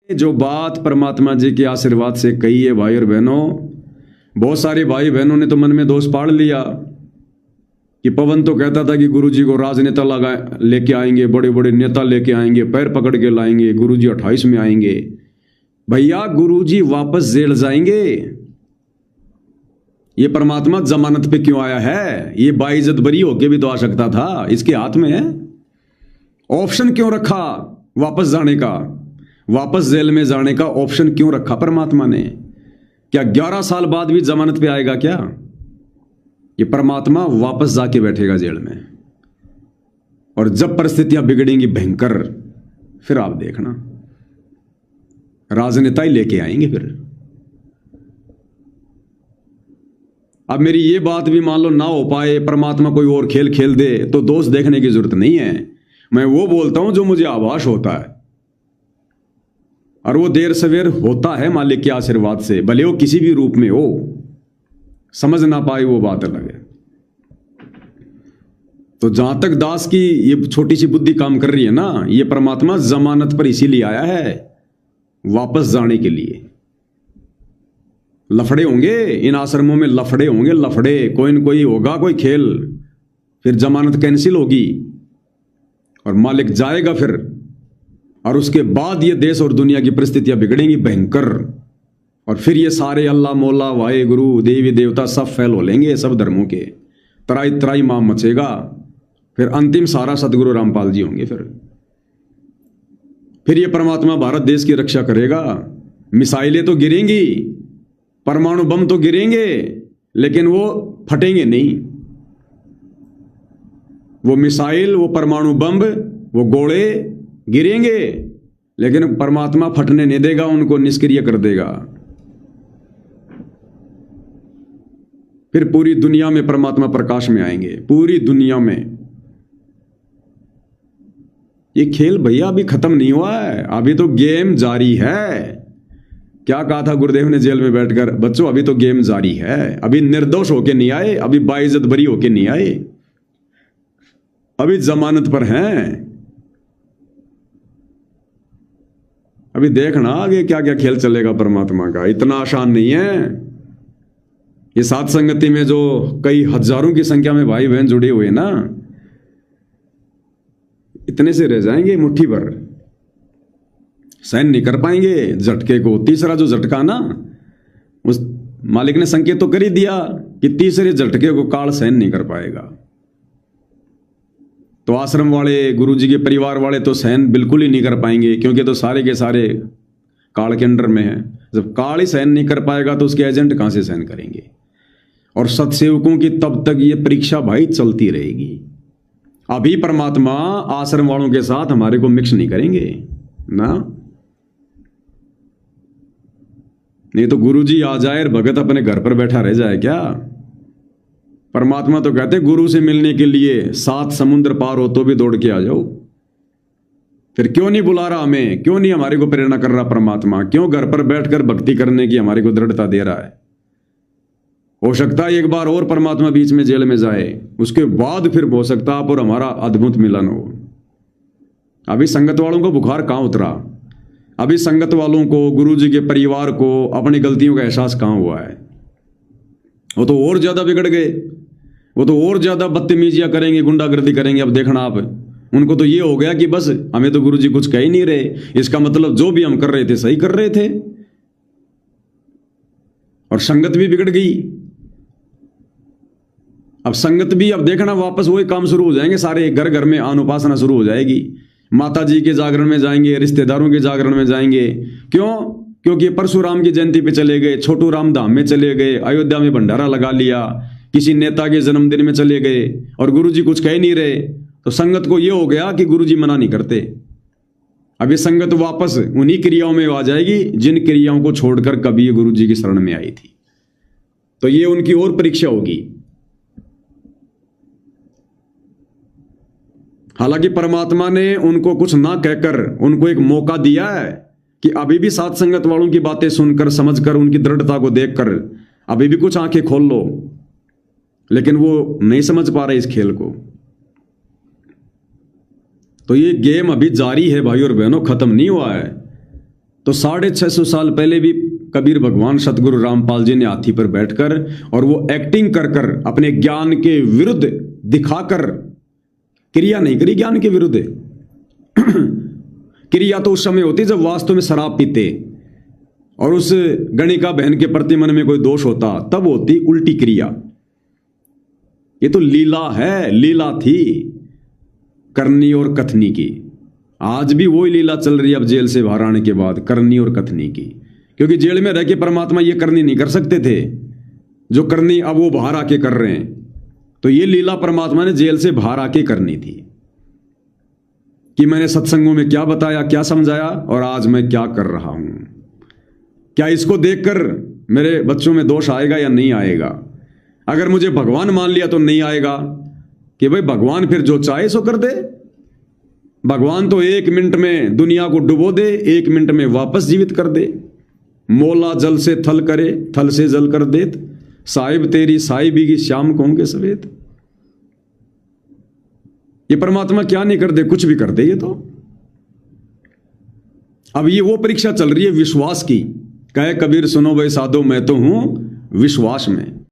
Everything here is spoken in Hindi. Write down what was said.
जो बात परमात्मा जी के आशीर्वाद से कही है भाई और बहनों, बहुत सारे भाई बहनों ने तो मन में दोष पाड़ लिया कि पवन तो कहता था कि गुरुजी को राजनेता लगा लेके आएंगे, बड़े बड़े नेता लेके आएंगे, पैर पकड़ के लाएंगे, गुरुजी 28 में आएंगे। भैया गुरुजी वापस जेल जाएंगे। ये परमात्मा जमानत पे क्यों आया है? ये बाइज्जत बरी होके भी तो आ सकता था, इसके हाथ में है। ऑप्शन क्यों रखा वापस जाने का, वापस जेल में जाने का ऑप्शन क्यों रखा परमात्मा ने? क्या 11 साल बाद भी जमानत पे आएगा क्या? ये परमात्मा वापस जाके बैठेगा जेल में, और जब परिस्थितियां बिगड़ेंगी भयंकर, फिर आप देखना राजनेता ही लेके आएंगे फिर। अब मेरी ये बात भी मान लो ना हो पाए, परमात्मा कोई और खेल खेल दे, तो दोष देखने की जरूरत नहीं है। मैं वो बोलता हूं जो मुझे आभास होता है, और वो देर सवेर होता है मालिक के आशीर्वाद से, भले वो किसी भी रूप में हो। समझ ना पाए वो बात अलग है। तो जहां तक दास की ये छोटी सी बुद्धि काम कर रही है ना, ये परमात्मा जमानत पर इसीलिए आया है, वापस जाने के लिए। लफड़े होंगे इन आश्रमों में, लफड़े होंगे, लफड़े कोई न कोई होगा, कोई खेल, फिर जमानत कैंसिल होगी और मालिक जाएगा फिर, और उसके बाद ये देश और दुनिया की परिस्थितियां बिगड़ेंगी भयंकर, और फिर ये सारे अल्लाह मौला वाहे गुरु देवी देवता सब फैल हो लेंगे, सब धर्मों के तराई तराई माम मचेगा। फिर अंतिम सारा सदगुरु रामपाल जी होंगे। फिर ये परमात्मा भारत देश की रक्षा करेगा। मिसाइलें तो गिरेंगी, परमाणु बम तो गिरेंगे, लेकिन वो फटेंगे नहीं। वो मिसाइल, वो परमाणु बम, वो गोले गिरेंगे, लेकिन परमात्मा फटने नहीं देगा, उनको निष्क्रिय कर देगा। फिर पूरी दुनिया में परमात्मा प्रकाश में आएंगे, पूरी दुनिया में। ये खेल भैया अभी खत्म नहीं हुआ है, अभी तो गेम जारी है। क्या कहा था गुरुदेव ने जेल में बैठकर? बच्चों अभी तो गेम जारी है, अभी निर्दोष होके नहीं आए, अभी बाइज्जत बरी होके नहीं आए, अभी जमानत पर हैं। अभी देखना आगे क्या क्या खेल चलेगा परमात्मा का, इतना आसान नहीं है। ये साथ संगति में जो कई हजारों की संख्या में भाई बहन जुड़े हुए ना, इतने से रह जाएंगे मुट्ठी भर, सहन नहीं कर पाएंगे झटके को। तीसरा जो झटका ना, उस मालिक ने संकेत तो कर ही दिया कि तीसरे झटके को काल सहन नहीं कर पाएगा। तो आश्रम वाले, गुरुजी के परिवार वाले तो सहन बिल्कुल ही नहीं कर पाएंगे, क्योंकि तो सारे के सारे काल के अंडर में है। जब काल ही सहन नहीं कर पाएगा तो उसके एजेंट कहां से सहन करेंगे? और सत्सेवकों की तब तक ये परीक्षा भाई चलती रहेगी। अभी परमात्मा आश्रम वालों के साथ हमारे को मिक्स नहीं करेंगे ना, नहीं तो गुरुजी आ जाए और भगत अपने घर पर बैठा रह जाए क्या? परमात्मा तो कहते गुरु से मिलने के लिए 7 समुद्र पार हो तो भी दौड़ के आ जाओ। फिर क्यों नहीं बुला रहा हमें? क्यों नहीं हमारे को प्रेरणा कर रहा परमात्मा? क्यों घर पर बैठकर भक्ति करने की हमारे को दृढ़ता दे रहा है? हो सकता है एक बार और परमात्मा बीच में जेल में जाए, उसके बाद फिर हो सकता है आप और हमारा अद्भुत मिलन हो। अभी संगत वालों को बुखार कहां उतरा? अभी संगत वालों को, गुरुजी के परिवार को अपनी गलतियों का एहसास कहां हुआ है? वो तो और ज्यादा बिगड़ गए, वो तो और ज्यादा बदतमीजियां करेंगे, गुंडागर्दी करेंगे। अब देखना आप, उनको तो ये हो गया कि बस हमें तो गुरुजी कुछ कह ही नहीं रहे, इसका मतलब जो भी हम कर रहे थे सही कर रहे थे। और संगत भी बिगड़ गई। अब संगत भी, अब देखना वापस वही काम शुरू हो जाएंगे, सारे घर घर में आन उपासना शुरू हो जाएगी। माता जी के जागरण में जाएंगे, रिश्तेदारों के जागरण में जाएंगे। क्यों? क्योंकि परशुराम की जयंती पे चले गए, छोटू राम धाम में चले गए, अयोध्या में भंडारा लगा लिया, किसी नेता के जन्मदिन में चले गए, और गुरुजी कुछ कह नहीं रहे। तो संगत को यह हो गया कि गुरुजी मना नहीं करते। अब ये संगत वापस उन्हीं क्रियाओं में आ जाएगी जिन क्रियाओं को छोड़कर कभी ये गुरुजी की शरण में आई थी। तो ये उनकी और परीक्षा होगी। हालांकि परमात्मा ने उनको कुछ ना कहकर उनको एक मौका दिया है कि अभी भी साथ संगत वालों की बातें सुनकर, समझकर, उनकी दृढ़ता को देखकर अभी भी कुछ आंखें खोल लो, लेकिन वो नहीं समझ पा रहे इस खेल को। तो ये गेम अभी जारी है भाई और बहनों, खत्म नहीं हुआ है। तो 650 साल पहले भी कबीर भगवान सतगुरु रामपाल जी ने हाथी पर बैठकर और वो एक्टिंग कर कर अपने ज्ञान के विरुद्ध दिखाकर क्रिया नहीं करी, ज्ञान के विरुद्ध क्रिया तो उस समय होती जब वास्तव में शराब पीते और उस गणिका बहन के प्रति मन में कोई दोष होता, तब होती उल्टी क्रिया। ये तो लीला है, लीला थी करनी और कथनी की। आज भी वही लीला चल रही है अब जेल से बाहर आने के बाद, करनी और कथनी की। क्योंकि जेल में रह के परमात्मा ये करनी नहीं कर सकते थे जो करनी अब वो बाहर आके कर रहे हैं। तो ये लीला परमात्मा ने जेल से बाहर आके करनी थी कि मैंने सत्संगों में क्या बताया, क्या समझाया और आज मैं क्या कर रहा हूं। क्या इसको देखकर मेरे बच्चों में दोष आएगा या नहीं आएगा? अगर मुझे भगवान मान लिया तो नहीं आएगा कि भाई भगवान फिर जो चाहे सो कर दे। भगवान तो 1 मिनट में दुनिया को डुबो दे, 1 मिनट में वापस जीवित कर दे। मोला जल से थल करे, थल से जल कर देत, साहिब तेरी साहिबी की शाम को होंगे सवेत। ये परमात्मा क्या नहीं कर दे, कुछ भी कर दे ये तो। अब ये वो परीक्षा चल रही है विश्वास की। कहे कबीर सुनो भाई साधो, मैं तो हूं विश्वास में।